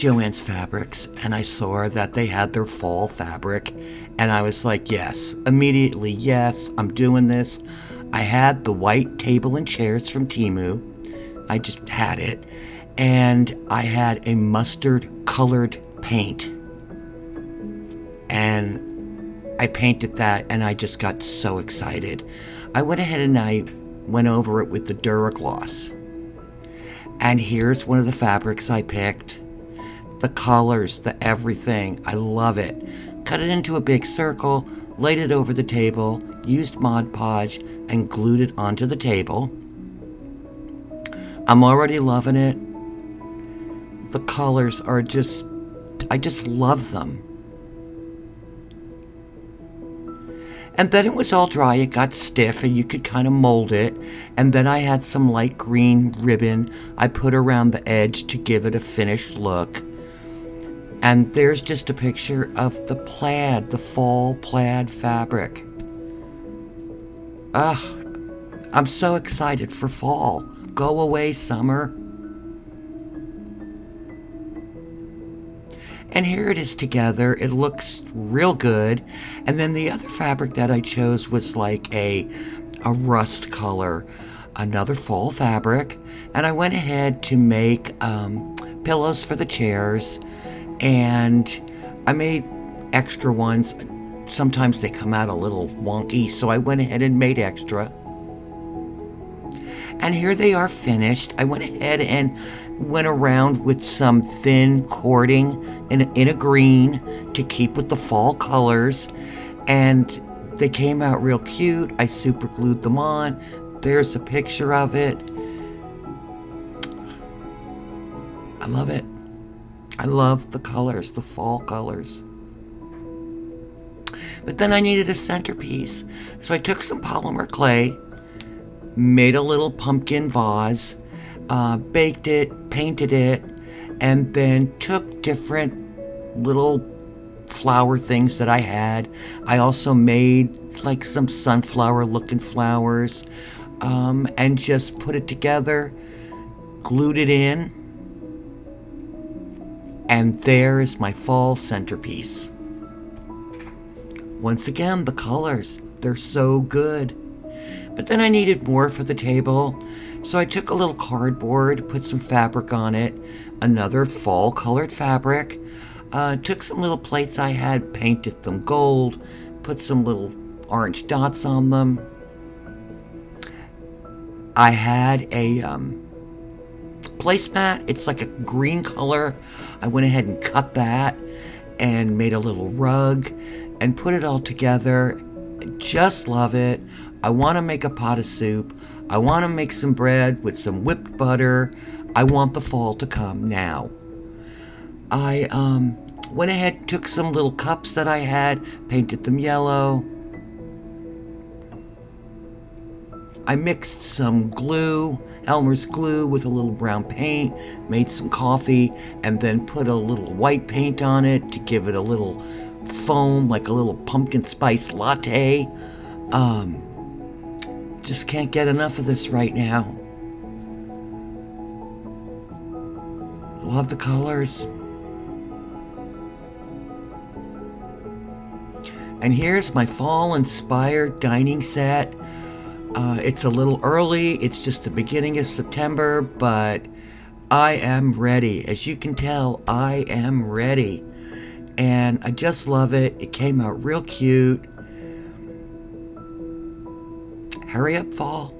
Joann's Fabrics and I saw that they had their fall fabric, and I was like, yes, immediately, yes, I'm doing this. I had the white table and chairs from Temu. I just had it. And I had a mustard colored paint. And I painted that and I just got so excited. I went ahead and I went over it with the Duragloss. And here's one of the fabrics I picked. The colors, the everything. I love it. Cut it into a big circle, laid it over the table, used Mod Podge, and glued it onto the table. I'm already loving it. The colors are just, I just love them. And then it was all dry, it got stiff, and you could kind of mold it. And then I had some light green ribbon I put around the edge to give it a finished look. And there's just a picture of the plaid, the fall plaid fabric. I'm so excited for fall. Go away, summer. And here it is together. It looks real good. And then the other fabric that I chose was like a rust color, another fall fabric. And I went ahead to make pillows for the chairs. And I made extra ones. Sometimes they come out a little wonky, so I went ahead and made extra. And here they are finished. I went ahead and went around with some thin cording in a green to keep with the fall colors. And they came out real cute. I super glued them on. There's a picture of it. I love it. I love the colors, the fall colors. But then I needed a centerpiece. So I took some polymer clay, made a little pumpkin vase, baked it, painted it, and then took different little flower things that I had. I also made like some sunflower looking flowers, and just put it together, glued it in, and there is my fall centerpiece. Once again, the colors, they're so good. But then I needed more for the table, so I took a little cardboard, put some fabric on it, another fall colored fabric, took some little plates I had, painted them gold, put some little orange dots on them. I had a placemat. It's like a green color. I went ahead and cut that and made a little rug and put it all together. Just love it. I want to make a pot of soup. I want to make some bread with some whipped butter. I want the fall to come now. I went ahead, took some little cups that I had, painted them yellow. I mixed some glue, Elmer's glue, with a little brown paint, made some coffee, and then put a little white paint on it to give it a little foam, like a little pumpkin spice latte. Just can't get enough of this right now. Love the colors. And here's my fall-inspired dining set. It's a little early. It's just the beginning of September, but I am ready. As you can tell, I am ready. And I just love it. It came out real cute. Hurry up, fall.